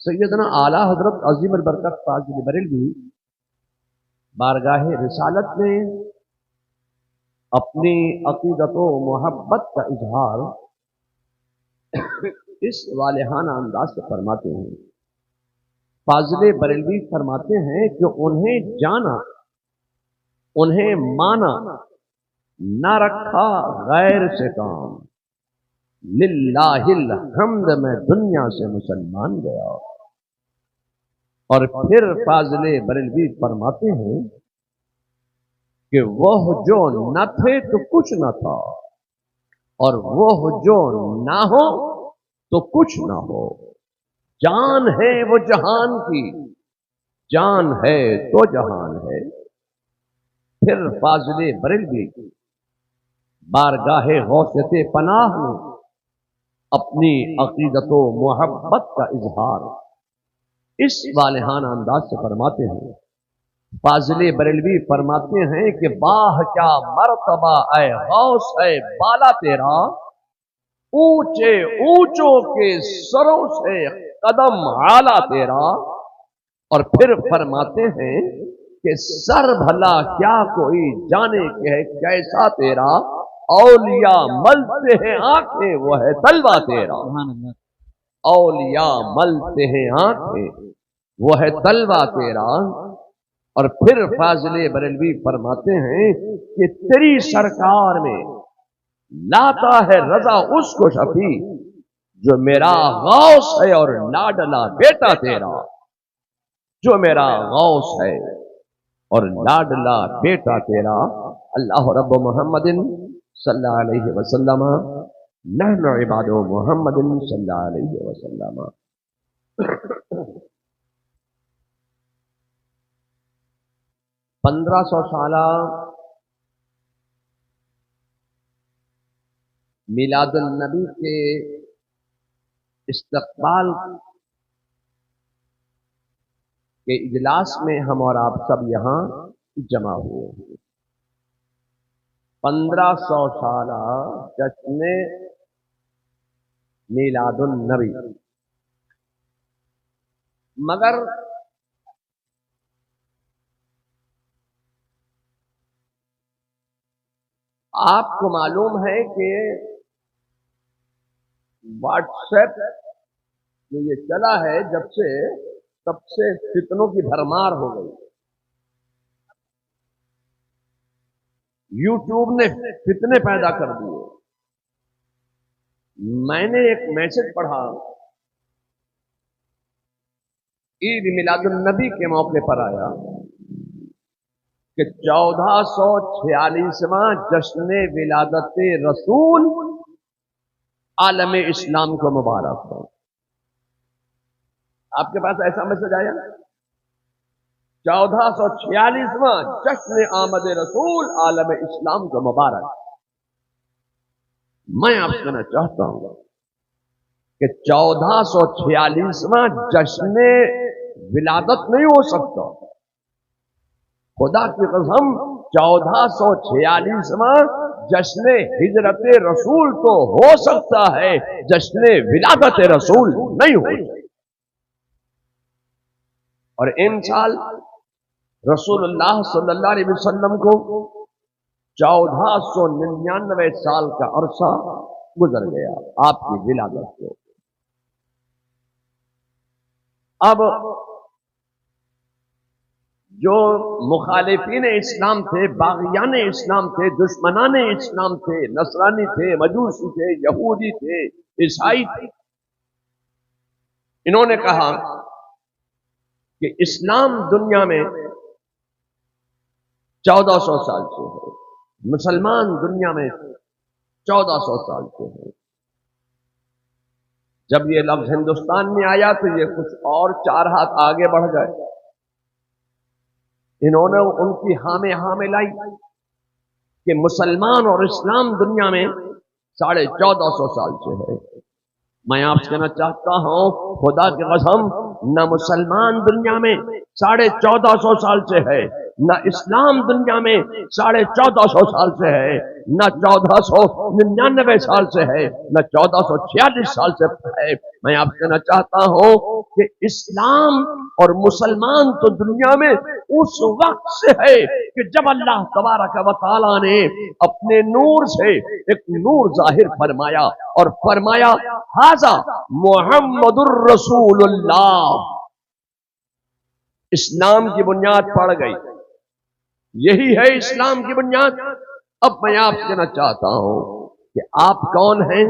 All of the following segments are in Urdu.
سیدنا اعلیٰ حضرت عظیم البرکت فاضل بریلوی بارگاہ رسالت میں اپنی عقیدت و محبت کا اظہار اس والہانہ انداز سے فرماتے ہیں۔ فاضل بریلوی فرماتے ہیں کہ انہیں جانا، انہیں مانا، نہ رکھا غیر سے کام، للہ الحمد میں دنیا سے مسلمان گیا۔ اور پھر فاضل بریلوی فرماتے ہیں کہ وہ جو نہ تھے تو کچھ نہ تھا، اور وہ جو نہ ہو تو کچھ نہ ہو، جان ہے وہ جہان کی، جان ہے تو جہان ہے۔ پھر فاضل بریلوی بارگاہ غوثیت پناہ میں اپنی عقیدت و محبت کا اظہار اس والہانہ انداز سے فرماتے ہیں۔ فاضل بریلوی فرماتے ہیں کہ باہ کیا مرتبہ اے غوث ہے بالا تیرا، اونچے اونچوں کے سروں سے قدم اعلیٰ تیرا۔ اور پھر فرماتے ہیں کہ سر بھلا کیا کوئی جانے کہ ہے کیسا تیرا، اولیاء ملتے ہیں آنکھیں وہ ہے تلوہ تیرا۔ اولیاء ملتے ہیں آنکھیں وہ ہے تلوہ تیرا۔ اور پھر فاضل بریلوی فرماتے ہیں کہ تیری سرکار میں لاتا ہے رضا اس کو شفیع، جو میرا غوث ہے اور لاڈلا بیٹا تیرا، جو میرا غوث ہے اور لاڈلا بیٹا تیرا۔ اللہ رب محمد صلی اللہ علیہ وسلم، نحن عباد محمد صلی اللہ علیہ وسلم۔ 1500 سالہ میلاد النبی کے استقبال کے اجلاس میں ہم اور آپ سب یہاں جمع ہوئے ہیں۔ 1500 سالہ جشن میلاد النبی، مگر آپ کو معلوم ہے کہ واٹس ایپ جو یہ چلا ہے جب سے، تب سے فتنوں کی بھرمار ہو گئی۔ یوٹیوب نے فتنے پیدا کر دیے۔ میں نے ایک میسج پڑھا عید میلاد النبی کے موقع پر آیا کہ 1446واں جشن ولادت رسول عالم اسلام کو مبارک ہو۔ آپ کے پاس ایسا میسج آیا؟ 1446واں جشن آمد رسول عالم اسلام کو مبارک۔ میں آپ سے کہنا چاہتا ہوں کہ 1446واں جشن ولادت نہیں ہو سکتا، خدا کی قسم 1446واں جشن ہجرت رسول تو ہو سکتا ہے، جشن ولادت رسول نہیں ہو سکتا۔ اور ان سال رسول اللہ صلی اللہ علیہ وسلم کو 1499 سال کا عرصہ گزر گیا آپ کی ولادت کو۔ اب جو مخالفین اسلام تھے، باغیان اسلام تھے، دشمنان اسلام تھے، نصرانی تھے، مجوسی تھے، یہودی تھے، عیسائی تھے، انہوں نے کہا کہ اسلام دنیا میں 1400 سال سے ہے، مسلمان دنیا میں 1400 سال سے ہے۔ جب یہ لفظ ہندوستان میں آیا تو یہ کچھ اور 4 ہاتھ آگے بڑھ گئے۔ انہوں نے ان کی ہاں میں لائی کہ مسلمان اور اسلام دنیا میں 1450 سال سے ہے۔ میں آپ سے کہنا چاہتا ہوں خدا کی قسم، نہ مسلمان دنیا میں 1450 سال سے ہے، نہ اسلام دنیا میں 1450 سال سے ہے، نہ 1499 سال سے ہے، نہ 1446 سال سے ہے۔ میں آپ سے کہنا چاہتا ہوں کہ اسلام اور مسلمان تو دنیا میں اس وقت سے ہے کہ جب اللہ تبارک و تعالی نے اپنے نور سے ایک نور ظاہر فرمایا اور فرمایا ھذا محمد الرسول اللہ. اسلام کی بنیاد پڑ گئی. یہی ہے اسلام کی بنیاد. اب میں آپ سے کہنا چاہتا ہوں کہ آپ کون ہیں؟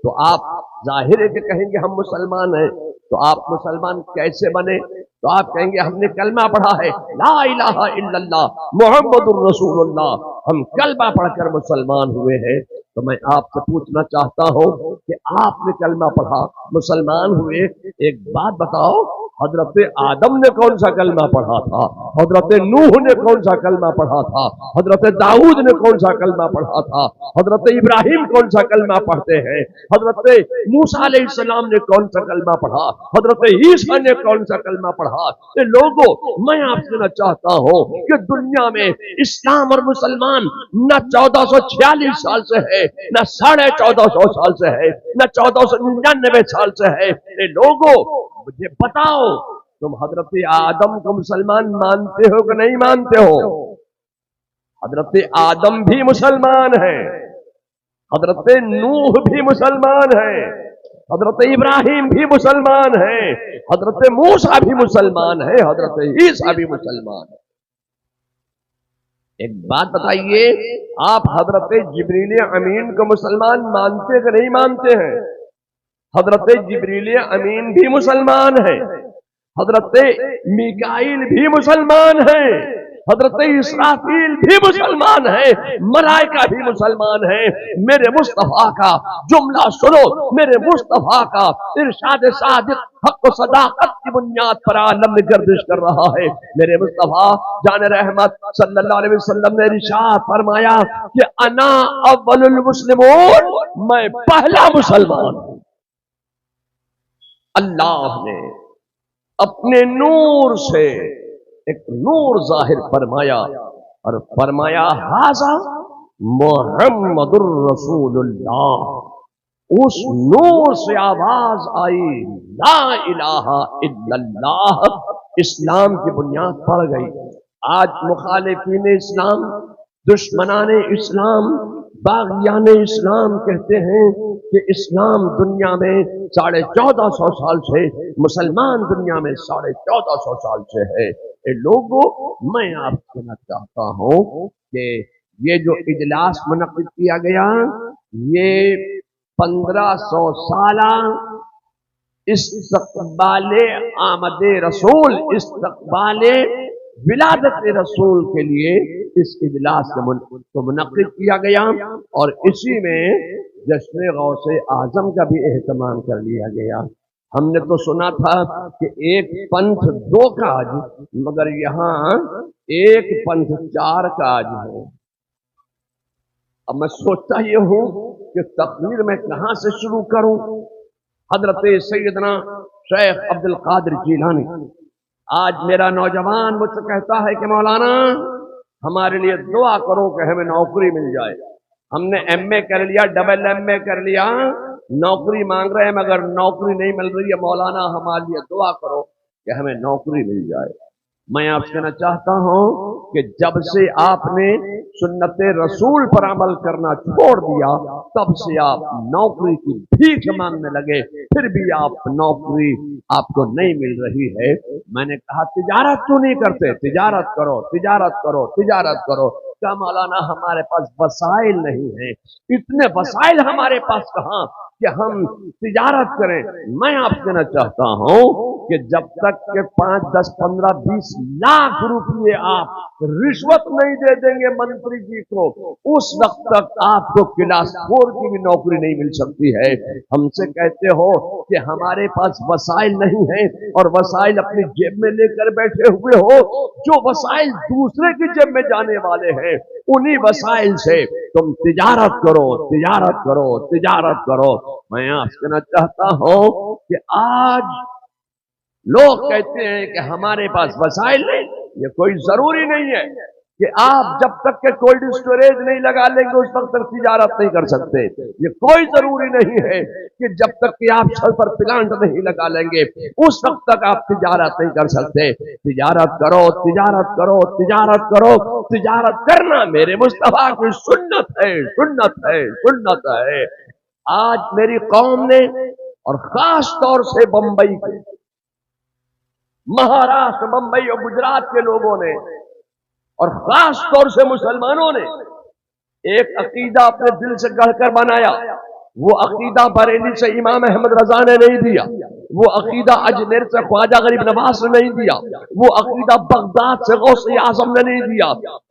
تو آپ ظاہر ہے کہ کہیں گے ہم مسلمان ہیں. تو آپ مسلمان کیسے بنے؟ تو آپ کہیں گے ہم نے کلمہ پڑھا ہے لا الہ الا اللہ محمد الرسول اللہ. ہم کلمہ پڑھ کر مسلمان ہوئے ہیں. تو میں آپ سے پوچھنا چاہتا ہوں کہ آپ نے کلمہ پڑھا مسلمان ہوئے، ایک بات بتاؤ، حضرت آدم نے کون سا کلمہ پڑھا تھا؟ حضرت نوح نے کون سا کلمہ پڑھا تھا؟ حضرت داؤد نے کون سا کلمہ پڑھا تھا؟ حضرت ابراہیم کون سا کلمہ پڑھتے ہیں؟ حضرت موسیٰ علیہ السلام نے کون سا کلمہ پڑھا؟ حضرت عیسیٰ نے کون سا کلمہ پڑھا؟ یہ لوگوں، میں آپ سے چاہتا ہوں کہ دنیا میں اسلام اور مسلمان نہ 1446 سال سے ہے، نہ 1450 سال سے ہے، نہ 1499 سال سے ہے. یہ لوگوں مجھے بتاؤ، تم حضرت آدم کو مسلمان مانتے ہو کہ نہیں مانتے ہو؟ حضرت آدم بھی مسلمان ہے، حضرت نوح بھی مسلمان ہے، حضرت ابراہیم بھی مسلمان ہے، حضرت موسیٰ بھی مسلمان ہے، حضرت عیسیٰ بھی مسلمان ہے. ایک بات بتائیے، آپ حضرت جبریل امین کو مسلمان مانتے کہ نہیں مانتے ہیں؟ حضرت جبریل امین بھی مسلمان ہے، حضرت میکائیل بھی مسلمان ہے، حضرت اسرافیل بھی مسلمان ہے، ملائکہ بھی مسلمان ہے. میرے مصطفیٰ کا جملہ سنو، میرے مصطفیٰ کا ارشاد صادق حق و صداقت کی بنیاد پر عالم میں گردش کر رہا ہے. میرے مصطفیٰ جان رحمت صلی اللہ علیہ وسلم نے ارشاد فرمایا کہ انا اول المسلمون، میں پہلا مسلمان ہوں. اللہ نے اپنے نور سے ایک نور ظاہر فرمایا اور فرمایا ھذا محمد الرسول اللہ. اس نور سے آواز آئی لا الہ الا اللہ. اسلام کی بنیاد پڑ گئی. آج مخالفین اسلام، دشمنان اسلام، باغیان اسلام کہتے ہیں کہ اسلام دنیا میں 1450 سال سے، مسلمان دنیا میں 1450 سال سے ہے. اے لوگوں، میں آپ سے کہنا چاہتا ہوں کہ یہ جو اجلاس منعقد کیا گیا، یہ 1500 سالہ استقبال آمد رسول، استقبال ولادت رسول کے لیے اس اجلاس کو منعقد کیا گیا، اور اسی میں جشن غوث اعظم کا بھی اہتمام کر لیا گیا. ہم نے تو سنا تھا کہ ایک پنتھ 2 کاج، مگر یہاں ایک پنتھ 4 کاج ہے. اب میں سوچتا یہ ہوں کہ تقریر میں کہاں سے شروع کروں. حضرت سیدنا شیخ عبد القادر جیلانی، آج میرا نوجوان مجھ سے کہتا ہے کہ مولانا ہمارے لیے دعا کرو کہ ہمیں نوکری مل جائے. ہم نے ایم اے کر لیا، ڈبل ایم اے کر لیا، نوکری مانگ رہے ہیں مگر نوکری نہیں مل رہی ہے. مولانا ہمارے لیے دعا کرو کہ ہمیں نوکری مل جائے. میں آپ سے کہنا چاہتا ہوں کہ جب سے آپ نے سنت رسول پر عمل کرنا چھوڑ دیا، تب سے آپ نوکری کی بھیک مانگنے لگے، پھر بھی آپ نوکری آپ کو نہیں مل رہی ہے. میں نے کہا تجارت کیوں نہیں کرتے؟ تجارت کرو، تجارت کرو، تجارت کرو. کہا مولانا ہمارے پاس وسائل نہیں ہیں. اتنے وسائل ہمارے پاس کہاں کہ ہم تجارت کریں. میں آپ سے کہنا چاہتا ہوں کہ جب تک کہ 5, 10, 15, 20 لاکھ روپئے آپ رشوت نہیں دے دیں گے منتری جی کو، اس وقت تک آپ کو کلاس 4 کی بھی نوکری نہیں مل سکتی ہے. ہم سے کہتے ہو کہ ہمارے پاس وسائل نہیں ہیں اور وسائل اپنی جیب میں لے کر بیٹھے ہوئے ہو. جو وسائل دوسرے کی جیب میں جانے والے ہیں، انہی وسائل سے تم تجارت کرو، تجارت کرو، تجارت کرو. میں آپ سے کہنا چاہتا ہوں کہ آج لوگ کہتے ہیں کہ ہمارے پاس وسائل نہیں. یہ کوئی ضروری نہیں ہے. کہ آپ جب تک کہ کولڈ اسٹوریج نہیں لگا لیں گے اس وقت تک تجارت نہیں کر سکتے. یہ کوئی ضروری نہیں ہے کہ جب تک کہ آپ سلفر پلانٹ نہیں لگا لیں گے اس وقت تک آپ تجارت نہیں کر سکتے. تجارت کرو، تجارت کرو، تجارت کرو. تجارت کرنا میرے مصطفیٰ کی سنت ہے، سنت ہے، سنت ہے. آج میری قوم نے اور خاص طور سے بمبئی کے، مہاراشٹر، بمبئی اور گجرات کے لوگوں نے اور خاص طور سے مسلمانوں نے ایک عقیدہ اپنے دل سے گڑھ کر بنایا. وہ عقیدہ بریلی سے امام احمد رضا نے نہیں دیا، وہ عقیدہ اجمیر سے خواجہ غریب نواز نے نہیں دیا، وہ عقیدہ بغداد سے غوث اعظم نے نہیں دیا.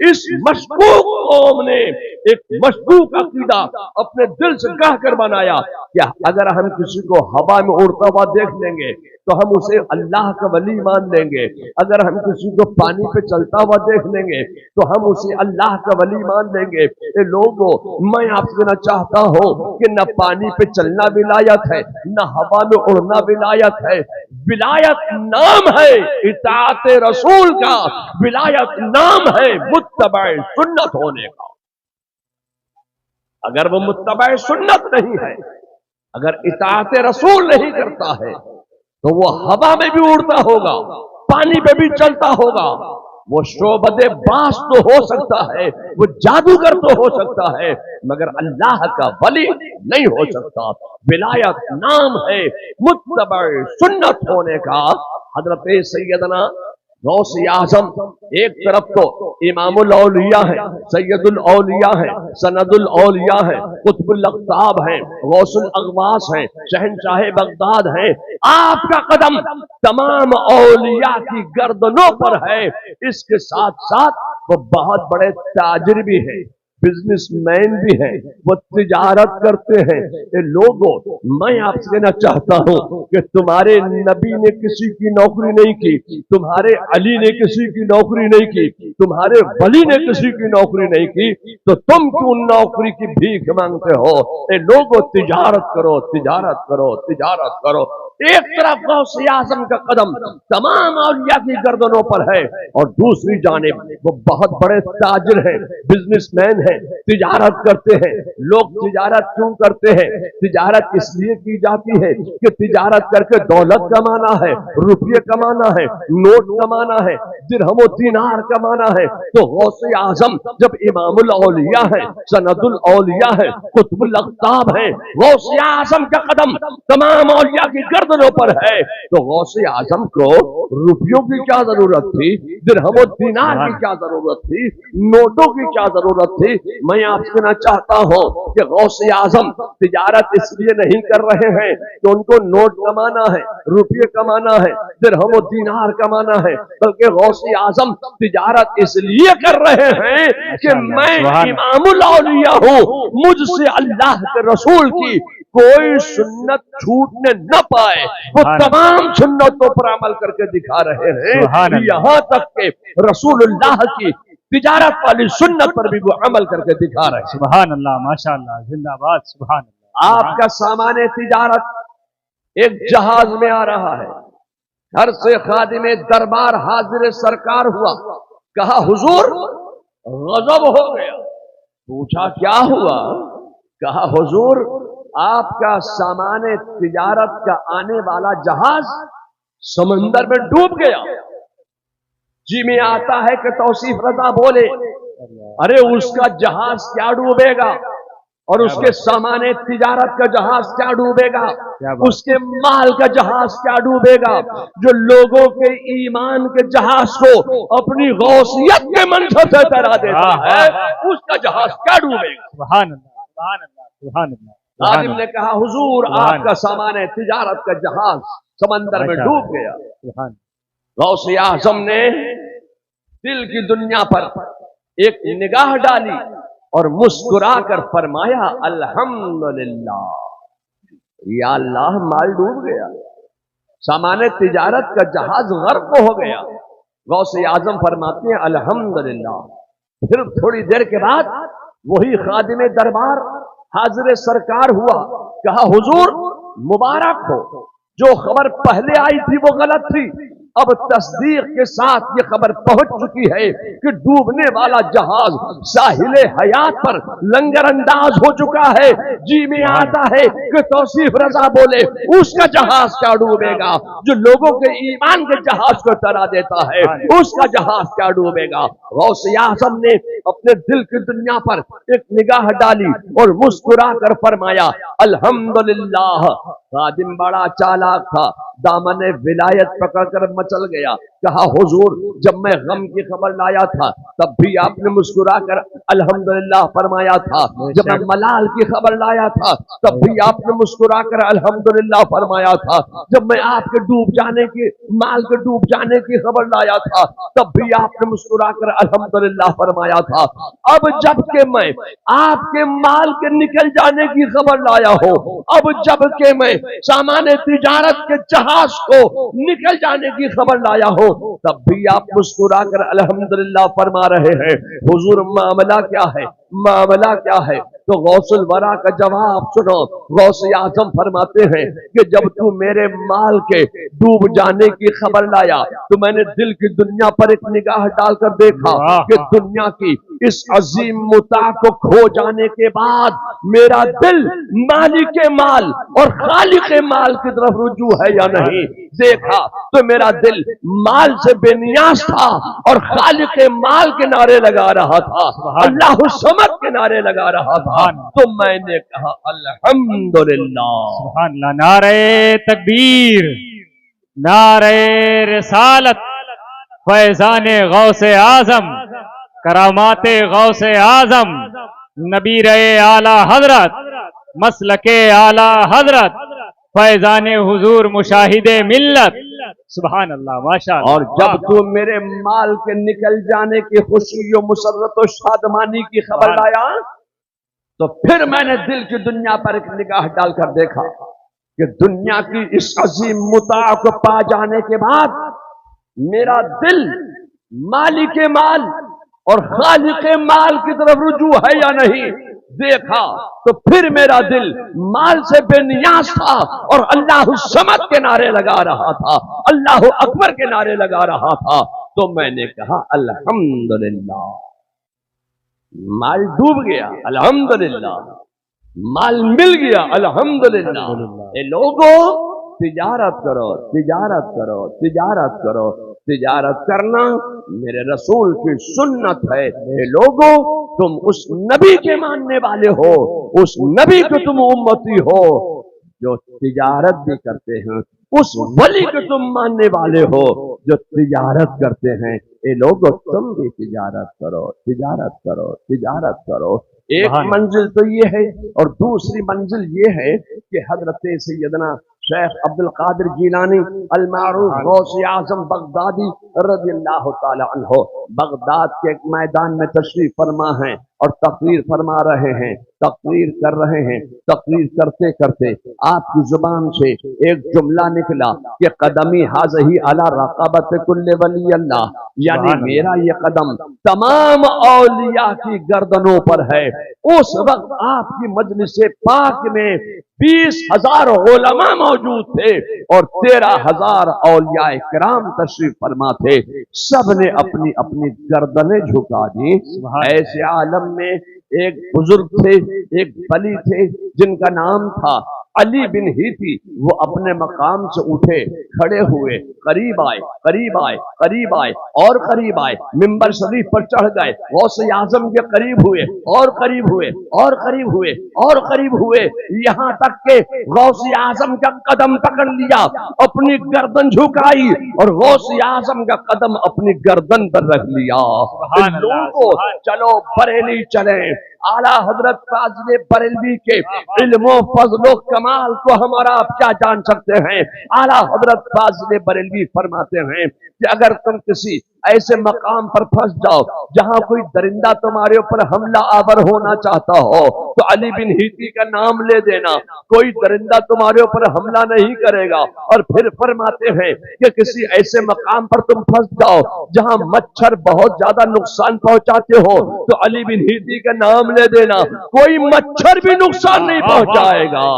اس مشکوک قوم نے ایک مشکوک عقیدہ اپنے دل سے گڑھ کر بنایا کہ اگر ہم کسی کو ہوا میں اڑتا ہوا دیکھ لیں گے تو ہم اسے اللہ کا ولی مان لیں گے، اگر ہم کسی کو پانی پہ چلتا ہوا دیکھ لیں گے تو ہم اسے اللہ کا ولی مان لیں گے. اے لوگوں، میں آپ سے کہنا چاہتا ہوں کہ نہ پانی پہ چلنا ولایت ہے، نہ ہوا میں اڑنا ولایت ہے. ولایت نام ہے اطاعت رسول کا، ولایت نام ہے متبع سنت ہونے کا. اگر وہ متبع سنت نہیں ہے، اگر اطاعت رسول نہیں کرتا ہے تو وہ ہوا میں بھی اڑتا ہوگا، پانی پہ بھی چلتا ہوگا. وہ شعبد باز تو ہو سکتا ہے، وہ جادوگر تو ہو سکتا ہے، مگر اللہ کا ولی نہیں ہو سکتا. ولایت نام ہے متبع سنت ہونے کا. حضرت سیدنا غوث اعظم ایک طرف تو امام الاولیاء ہے، سید الاولیاء ہے، سند الاولیاء ہے، قطب الاقطاب ہیں، غوث الاغواث ہیں، شہنشاہ بغداد ہیں. آپ کا قدم تمام اولیاء کی گردنوں پر ہے. اس کے ساتھ ساتھ وہ بہت بڑے تاجر بھی ہیں، بزنس مین بھی ہیں، وہ تجارت کرتے ہیں. اے لوگوں، میں آپ سے کہنا چاہتا ہوں کہ تمہارے نبی نے کسی کی نوکری نہیں کی، تمہارے علی نے کسی کی نوکری نہیں کی، تمہارے ولی نے کسی کی نوکری نہیں کی، تو تم کیوں نوکری کی بھیک مانگتے ہو؟ اے لوگوں، تجارت کرو، تجارت کرو، تجارت کرو. ایک طرف غوث اعظم کا قدم تمام اولیاء کی گردنوں پر ہے اور دوسری جانب وہ بہت بڑے تاجر ہیں، بزنس مین ہیں، تجارت کرتے ہیں. لوگ تجارت کیوں کرتے ہیں؟ تجارت اس لیے کی جاتی ہے کہ تجارت کر کے دولت کمانا ہے، روپیے کمانا ہے، نوٹ کمانا ہے، درہم و دینار کمانا ہے. تو غوث اعظم جب امام الاولیاء ہے، سند الاولیاء ہے، قطب الاقطاب ہے، غوث اعظم کا قدم تمام اولیاء کی گردنوں پر ہے، تو غوث اعظم کو روپیوں کی کیا ضرورت تھی؟ درہم و دینار کی کیا ضرورت تھی؟ نوٹوں کی کیا ضرورت تھی؟ میں آپ سے کہنا چاہتا ہوں کہ غوث اعظم تجارت اس لیے نہیں کر رہے ہیں کہ ان کو نوٹ کمانا ہے، روپیے کمانا ہے، درہم و دینار کمانا ہے، بلکہ غوث اعظم تجارت اس لیے کر رہے ہیں کہ میں امام الاولیاء ہوں، مجھ سے اللہ کے رسول کی کوئی سنت چھوٹنے نہ پائے. وہ تمام سنتوں پر عمل کر کے دکھا رہے ہیں، یہاں تک کہ رسول اللہ کی تجارت والی سنت پر بھی وہ عمل کر کے دکھا رہے ہیں. سبحان اللہ، ماشاء اللہ، زندہ باد، سبحان اللہ. آپ کا سامان تجارت ایک جہاز میں آ رہا ہے. گھر سے خادم دربار حاضر سرکار ہوا، کہا حضور غضب ہو گیا. پوچھا کیا ہوا؟ کہا حضور آپ کا سامان تجارت کا آنے والا جہاز سمندر میں ڈوب گیا. جی میں آتا ہے کہ توصیف رضا بولے ارے اس کا جہاز کیا ڈوبے گا اور اس کے سامان تجارت کا جہاز کیا ڈوبے گا، اس کے مال کا جہاز کیا ڈوبے گا. جو لوگوں کے ایمان کے جہاز کو اپنی غوثیت کے منصب سے ڈرا دیتا ہے اس کا جہاز کیا ڈوبے گا. سبحان اللہ، سبحان اللہ، سبحان اللہ. خادم نے کہا حضور آپ کا سامان تجارت کا جہاز سمندر میں ڈوب گیا. غوث اعظم نے دل کی دنیا پر ایک نگاہ ڈالی اور مسکرا کر فرمایا الحمدللہ، یا اللہ مال ڈوب گیا، سامان تجارت کا جہاز غرق ہو گیا. غوث اعظم فرماتے ہیں الحمدللہ. پھر تھوڑی دیر کے بعد وہی خادم دربار حاضر سرکار ہوا، کہا حضور مبارک ہو، جو خبر پہلے آئی تھی وہ غلط تھی، اب تصدیق کے ساتھ یہ خبر پہنچ چکی ہے کہ ڈوبنے والا جہاز ساحل حیات پر لنگر انداز ہو چکا ہے. جی میں آتا ہے کہ توصیف رضا بولے اس کا جہاز کیا ڈوبے گا جو لوگوں کے ایمان کے جہاز کو ترا دیتا ہے, اس کا جہاز کیا ڈوبے گا. غوث اعظم نے اپنے دل کی دنیا پر ایک نگاہ ڈالی اور مسکرا کر فرمایا الحمدللہ. خادم بڑا چالاک تھا, دامن ولایت پکڑ کر مچل گیا. کہا حضور جب میں غم کی خبر لایا تھا تب بھی آپ نے مسکرا کر الحمدللہ فرمایا تھا, جب میں ملال کی خبر لایا تھا تب بھی آپ نے مسکرا کر الحمدللہ فرمایا تھا, جب میں آپ کے ڈوب جانے کی مال کے ڈوب جانے کی خبر لایا تھا تب بھی آپ نے مسکرا کر الحمدللہ فرمایا تھا. اب جب کہ میں آپ کے مال کے نکل جانے کی خبر لایا ہوں, اب جب کہ میں سامان تجارت کے جہاز کو نکل جانے کی خبر لایا ہوں تب بھی آپ مسکرا کر الحمدللہ فرما رہے ہیں. حضور معاملہ کیا ہے, معاملہ کیا ہے؟ تو غوث الورا کا جواب سنو. غوث اعظم فرماتے ہیں کہ جب تو میرے مال کے ڈوب جانے کی خبر لایا تو میں نے دل کی دنیا پر ایک نگاہ ڈال کر دیکھا کہ دنیا کی اس عظیم متاع کو کھو جانے کے بعد میرا دل مالک مال اور خالق مال کی طرف رجوع ہے یا نہیں. دیکھا تو میرا دل مال سے بے نیاز تھا اور خالق مال کے نعرے لگا رہا تھا, اللہ الصمد کے نعرے لگا رہا تھا. تو میں نے کہا الحمدللہ. سبحان اللہ. نعرہ تکبیر, نعرہ رسالت, فیضان غوث اعظم, کرامات غوث اعظم, نبی رہے اعلی حضرت, مسلک اعلی حضرت, فیضان حضور مشاہد ملت. سبحان اللہ, ماشاء اللہ. اور جب تو میرے مال کے نکل جانے کی خوشی و مسرت و شادمانی کی خبر لایا تو پھر میں نے دل کی دنیا پر ایک نگاہ ڈال کر دیکھا کہ دنیا کی اس عظیم متاع کو پا جانے کے بعد میرا دل مالک مال اور خالق مال کی طرف رجوع ہے یا نہیں. دیکھا تو پھر میرا دل مال سے بے نیاز تھا اور اللہ الصمد کے نعرے لگا رہا تھا, اللہ اکبر کے نعرے لگا رہا تھا. تو میں نے کہا الحمدللہ. مال ڈوب گیا الحمدللہ, مال مل گیا الحمدللہ. اے لوگوں تجارت کرو, تجارت کرو, تجارت کرو. تجارت کرنا میرے رسول کی سنت ہے. اے لوگوں تم اس نبی کے ماننے والے ہو, اس نبی کے تم امتی ہو جو تجارت بھی کرتے ہیں, اس ولی کے تم ماننے والے ہو جو تجارت کرتے ہیں. اے لوگوں تم بھی تجارت کرو, تجارت کرو, تجارت کرو. ایک منزل تو یہ ہے اور دوسری منزل یہ ہے کہ حضرت سیدنا شیخ عبد القادر جیلانی المعروف غوث اعظم بغدادی رضی اللہ تعالی عنہ بغداد کے ایک میدان میں تشریف فرما ہیں اور تقریر فرما رہے ہیں, تقریر کر رہے ہیں. تقریر کرتے کرتے آپ کی زبان سے ایک جملہ نکلا کہ قدمی حاضی علی رقبت کل ولی اللہ, یعنی میرا یہ قدم تمام اولیاء کی گردنوں پر ہے. اس وقت آپ کی مجلس پاک میں 20,000 علماء موجود تھے اور 13,000 اولیاء کرام تشریف فرما تھے. سب نے اپنی اپنی گردنیں جھکا دی. ایسے عالم میں ایک بزرگ تھے, ایک ولی تھے جن کا نام تھا علی بن ہیتی. وہ اپنے مقام سے اٹھے, کھڑے ہوئے, قریب آئے, قریب آئے, قریب آئے اور قریب آئے, منبر شریف پر چڑھ گئے, غوث اعظم کے قریب ہوئے اور قریب ہوئے اور قریب ہوئے اور قریب ہوئے, یہاں تک کہ غوث اعظم کا قدم پکڑ لیا, اپنی گردن جھکائی اور غوث اعظم کا قدم اپنی گردن پر رکھ لیا. لوگوں چلو بریلی چلیں, اعلیٰ حضرت فاضل بریلوی کے علم و فضل و کمال کو ہمارا آپ کیا جان سکتے ہیں. اعلیٰ حضرت فاضل بریلوی فرماتے ہیں کہ اگر تم کسی ایسے مقام پر پھنس جاؤ جہاں کوئی درندہ تمہارے اوپر حملہ آور ہونا چاہتا ہو تو علی بن ہیتی کا نام لے دینا, کوئی درندہ تمہارے اوپر حملہ نہیں کرے گا. اور پھر فرماتے ہیں کہ کسی ایسے مقام پر تم پھنس جاؤ جہاں مچھر بہت زیادہ نقصان پہنچاتے ہو تو علی بن ہیتی کا نام لے دینا, کوئی مچھر بھی نقصان نہیں پہنچائے گا.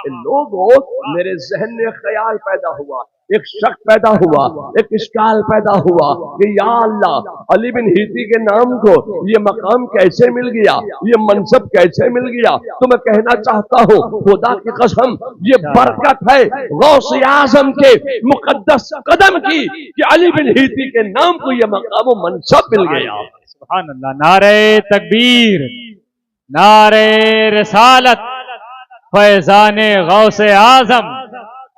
لوگوں میرے ذہن میں خیال پیدا ہوا ایک شک پیدا ہوا، ایک اشکال پیدا ہوا کہ یا اللہ علی بن ہیتی کے نام کو یہ مقام کیسے مل گیا، یہ منصب کیسے مل گیا؟ تو میں کہنا چاہتا ہوں خدا کی قسم یہ برکت ہے غوث اعظم کے مقدس قدم کی کہ علی بن ہیتی کے نام کو یہ مقام و منصب مل گیا۔ سبحان اللہ، نعرہ تکبیر، نعرہ رسالت، فیضان غوث اعظم،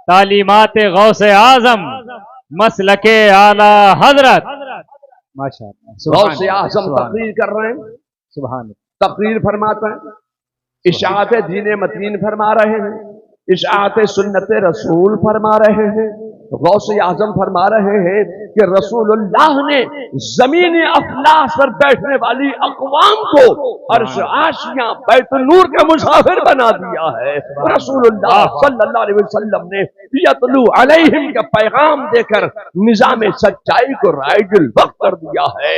تعلیمات غوث اعظم، مسلک اعلی حضرت، ماشاءاللہ۔ غوث اعظم تقریر کر رہے ہیں، سبحان اللہ، تقریر فرماتے ہیں، اشاعت دین متین فرما رہے ہیں، اشاعت سنت رسول فرما رہے ہیں۔ غوث اعظم فرما رہے ہیں کہ رسول اللہ نے زمین افلاس پر بیٹھنے والی اقوام کو عرش عاشیاں بیت النور کے مسافر بنا دیا ہے۔ رسول اللہ صلی اللہ علیہ وسلم نے یتلو علیہم کا پیغام دے کر نظام سچائی کو رائج الوقت کر دیا ہے۔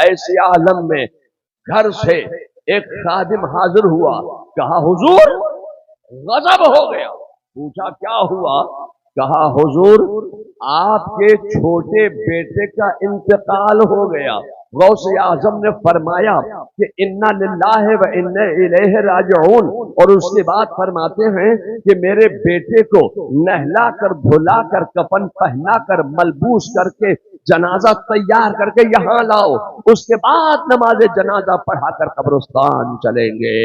ایسے عالم میں گھر سے ایک خادم حاضر ہوا، کہا حضور غضب ہو گیا۔ پوچھا کیا ہوا؟ کہا حضور آپ کے چھوٹے بیٹے کا انتقال ہو گیا۔ غوث اعظم نے فرمایا کہ انا للہ و انا الیہ راجعون، اور اس کے بعد فرماتے ہیں کہ میرے بیٹے کو نہلا کر دھلا کر کفن پہنا کر ملبوس کر کے جنازہ تیار کر کے یہاں لاؤ، اس کے بعد نماز جنازہ پڑھا کر قبرستان چلیں گے۔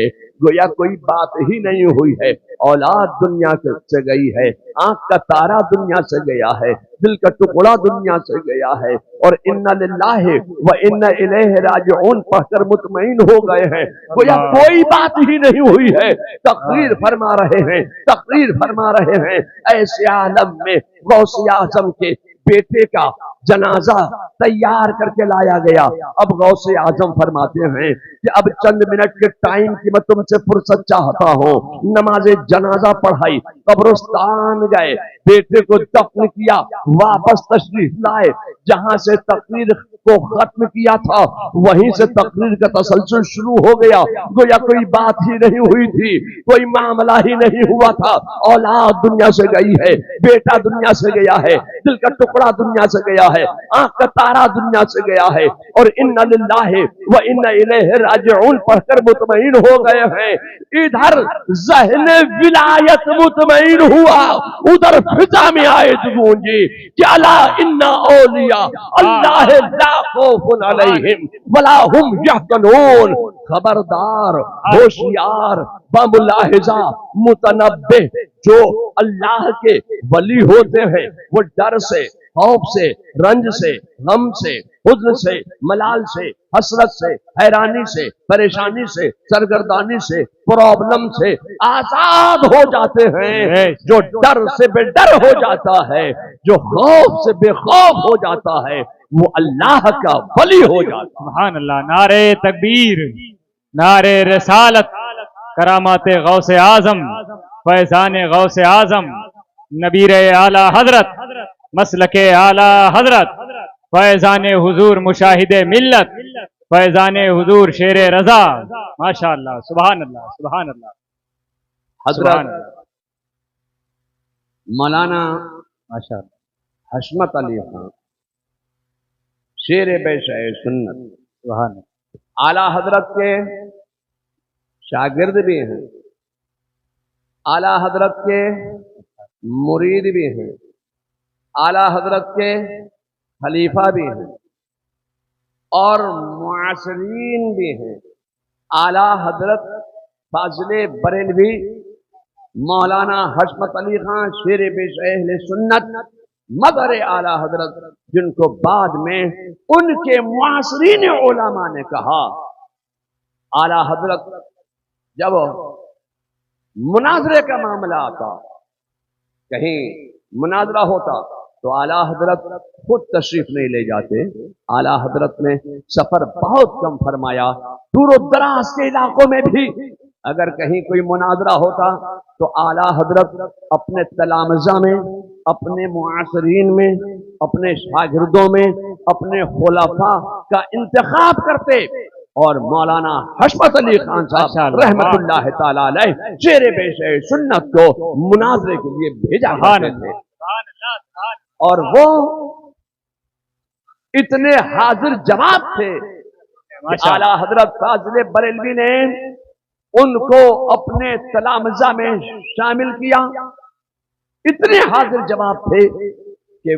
گویا کوئی بات ہی نہیں ہوئی ہے، اولاد دنیا سے گئی ہے، آنکھ کا تارا دنیا سے گیا ہے، دل کا ٹکڑا دنیا سے گیا ہے، اور انا للہ و انا الیہ راجعون پڑھ کر مطمئن ہو گئے ہیں۔ گویا کوئی بات ہی نہیں ہوئی ہے، تقریر فرما رہے ہیں، تقریر فرما رہے ہیں۔ ایسے عالم میں غوث اعظم کے بیٹے کا جنازہ تیار کر کے لایا گیا۔ اب غوث اعظم فرماتے ہیں کہ اب چند منٹ کے ٹائم کی میں تم سے فرصت چاہتا ہوں۔ نماز جنازہ پڑھائی، قبرستان گئے، بیٹے کو دفن کیا، واپس تشریف لائے، جہاں سے تقریر کو ختم کیا تھا وہیں سے تقریر کا تسلسل شروع ہو گیا۔ گویا کوئی بات ہی نہیں ہوئی تھی، کوئی معاملہ ہی نہیں ہوا تھا۔ اولاد دنیا سے گئی ہے، بیٹا دنیا سے گیا ہے، دل کا ٹکڑا دنیا سے گیا ہے، آنکھ کا تارا دنیا سے گیا ہے، اور انا للہ و انا الیہ راجعون پڑھ کر مطمئن ہو گئے ہیں۔ ادھر ذہن ولایت مطمئن ہوا، ادھر فضا میں آیت گونجی کہ الا ان اولیاء اللہ لا خوف علیہم ولا هم یحزنون۔ خبردار، ہوشیار، بملاحظہ، متنبہ، جو اللہ کے ولی ہوتے ہیں وہ ڈر سے، خوف سے، رنج سے، غم سے، حزن سے، ملال سے، حسرت سے، حیرانی سے، پریشانی سے، سرگردانی سے، پرابلم سے آزاد ہو جاتے ہیں۔ جو ڈر سے بے ڈر ہو جاتا ہے، جو خوف سے بے خوف ہو جاتا ہے، وہ اللہ کا ولی ہو جاتا ہے۔ سبحان اللہ، نعرہ تکبیر، نعرہ رسالت، کرامات غوث اعظم، فیضان غوث اعظم، نبیر اعلی حضرت، مسلک اعلی حضرت، فیضان حضور مشاہد ملت، فیضان حضور شیر رضا، ماشاءاللہ، سبحان اللہ، سبحان اللہ۔ حضرت مولانا ماشاءاللہ، حشمت علی خان شیر بیشہ سنت سبحان اللہ، اعلی حضرت کے شاگرد بھی ہیں، اعلی حضرت کے مرید بھی ہیں، اعلی حضرت کے خلیفہ بھی ہیں، اور معاصرین بھی ہیں۔ اعلی حضرت فاضل بریلوی مولانا حشمت علی خان شیر بیشہ اہل سنت مگر اعلی حضرت، جن کو بعد میں ان کے معاصرین علماء نے کہا، اعلی حضرت جب مناظرے کا معاملہ آتا، کہیں مناظرہ ہوتا تو اعلی حضرت خود تشریف نہیں لے جاتے۔ اعلی حضرت نے سفر بہت کم فرمایا، دور و دراز کے علاقوں میں بھی اگر کہیں کوئی مناظرہ ہوتا تو اعلی حضرت اپنے تلامذہ میں، اپنے معاصرین میں، اپنے شاگردوں میں، اپنے خلفاء کا انتخاب کرتے، اور مولانا حشمت علی خان صاحب رحمت اللہ تعالی علیہ شیر بیشہ سنت کو مناظرے کے لیے بھیجا کرتے تھے۔ اور وہ اتنے حاضر جواب تھے کہ اعلی حضرت فاضل بریلوی نے ان کو اپنے تلامذہ میں شامل کیا. اتنے حاضر جواب تھے کہ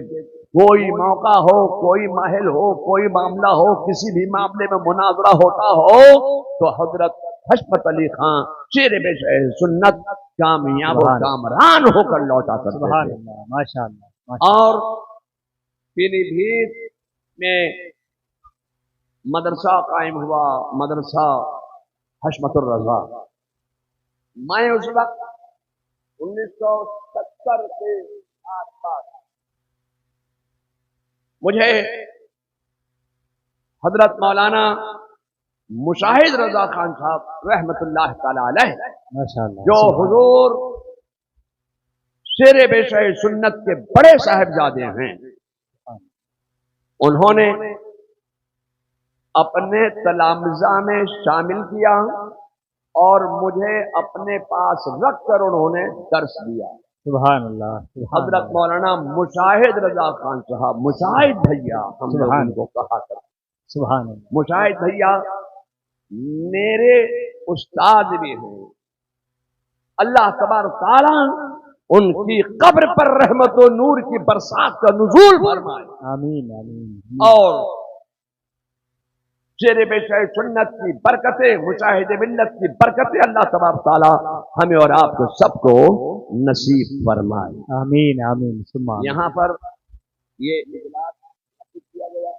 کوئی موقع ہو، کوئی محل ہو، کوئی معاملہ ہو، کسی بھی معاملے میں مناظرہ ہوتا ہو تو حضرت حشمت علی خان شیر بے شہ سنت کامیاب و کامران ہو کر لوٹا کرتے تھے. ماشاءاللہ. اور پیلی بھیت میں مدرسہ قائم ہوا، مدرسہ حشمت الرضا. میں اس وقت 1970 کے آس پاس مجھے حضرت مولانا مشاہد رضا خان صاحب رحمت اللہ تعالی علیہ ماشاءاللہ. جو حضور شیر بے شہ سنت کے بڑے صاحبزادے ہیں، انہوں نے اپنے تلامذہ میں شامل کیا اور مجھے اپنے پاس رکھ کر انہوں نے درس دیا. سبحان اللہ. حضرت مولانا مشاہد رضا خان صاحب، مشاہد بھیا ہم لوگ ان کو کہا کرتے. سبحان اللہ. مشاہد بھیا میرے استاد بھی ہیں. اللہ تبارک تعالیٰ ان کی قبر پر رحمت و نور کی برسات کا نزول فرمائے. آمین آمین. اور شیر بے شہ سنت کی برکتیں، مشاہد ملت کی برکتیں اللہ تبارک تعالیٰ ہمیں اور آپ کو سب کو نصیب فرمائے. آمین آمین. سبحان. یہاں پر یہ اجلاس کیا گیا،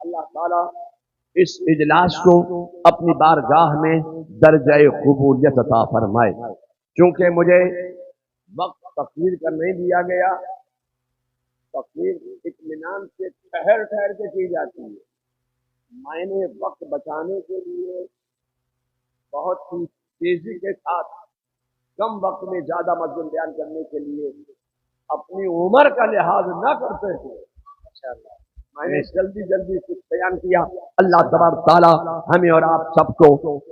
اللہ تعالیٰ اس اجلاس کو اپنی بارگاہ میں درجہ قبولیت عطا فرمائے. چونکہ مجھے وقت تقریر کا نہیں دیا گیا، تقریر اطمینان سے ٹھہر ٹھہر کے کی جاتی ہے. میں نے وقت بچانے کے لیے بہت ہی تیزی کے ساتھ کم وقت میں زیادہ مضمون بیان کرنے کے لیے اپنی عمر کا لحاظ نہ کرتے تھے میں نے جلدی جلدی کچھ بیان کیا. اللہ تبارک تعالیٰ ہمیں اور آپ سب کو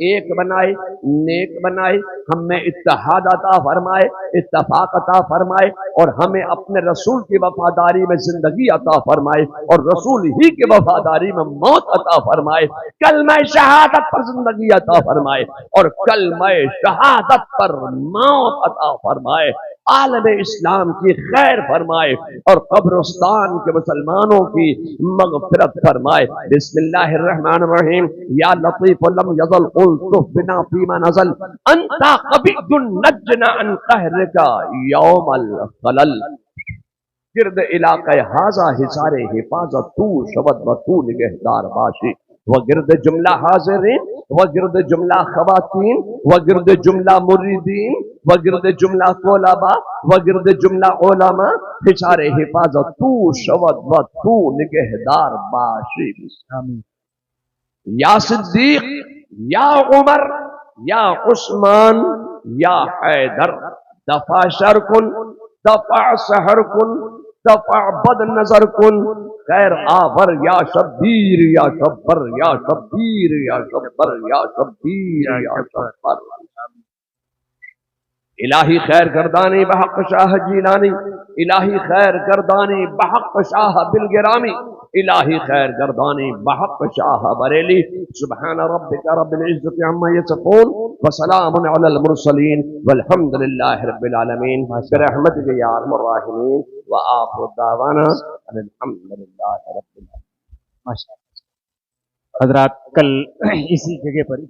ایک بنائے، نیک بنائے، ہم میں اتحاد عطا فرمائے، اتفاق عطا فرمائے، اور ہمیں اپنے رسول کی وفاداری میں زندگی عطا فرمائے اور رسول ہی کی وفاداری میں موت عطا فرمائے. کلمہ شہادت پر زندگی عطا فرمائے اور کلمہ شہادت پر موت عطا فرمائے. عالم اسلام کی خیر فرمائے اور قبرستان کے مسلمانوں کی مغفرت فرمائے. بسم اللہ الرحمن الرحیم. یا لطیف لم یزل قلت بنا فیما نزل انت قبیض نجنا عن قہرک یوم الخلل. گرد علاقہ حاضہ حصار حفاظت تو شبد و تو نگہدار باشی. وگرد جملہ حاضرین، وگرد جملہ خواتین، وگرد جملہ مریدین، وگرد جملہ طلباء، وگرد جملہ علماء حصار حفاظت تو شبد و تو نگہدار باشی. یا صدیق، یا عمر، یا عثمان، یا حیدر، دفع شر کن، دفع سحر کن، دفع بد نظر کن، خیر آور یا شبیر یا شبر یا شبیر یا شبر یا شبیر یا شبر. الہی خیر گردانی بحق شاہ جیلانی، الہی خیر گردانی بحق شاہ بلگرامی، الہی خیر گردانی بحق شاہ بریلی. سبحان ربک رب العزت عما یصفون وسلام علی المرسلین والحمد للہ رب العالمین برحمتک یا ارحم الراحمین وآخر دعوانا ان الحمد للہ رب العالمین. ماشاءاللہ. حضرات کل اسی جگہ پر